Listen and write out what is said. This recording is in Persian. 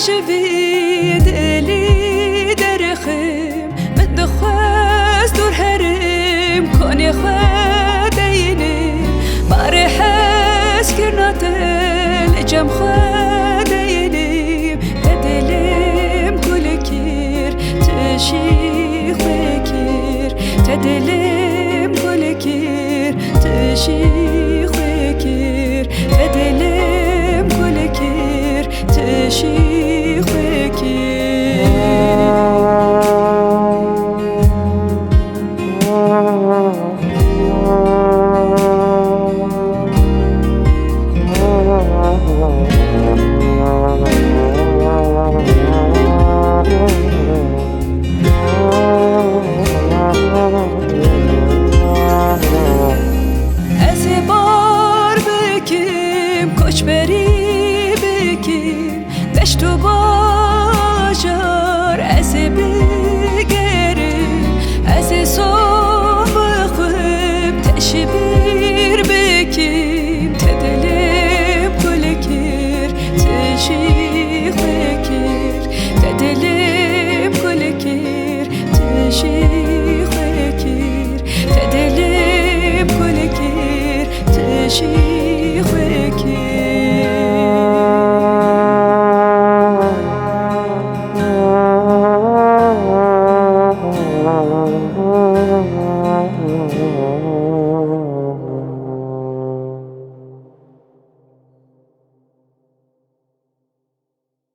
جوید الی درخم من دخواست دور هرم کنی خدینی بار حس کرناتل جم خدینی تدلم کل کیر تشی خوکیر تدلم کل کیر تشی خوکیر تدلم کل کیر تشی کوچ بری بکیم دشت و باجار از بگریم از صبح خوب تشبیر بکیم تدلم کل کیر تشی خوکیر تدلم کل کیر تشی خوکیر تدلم کل کیر تشی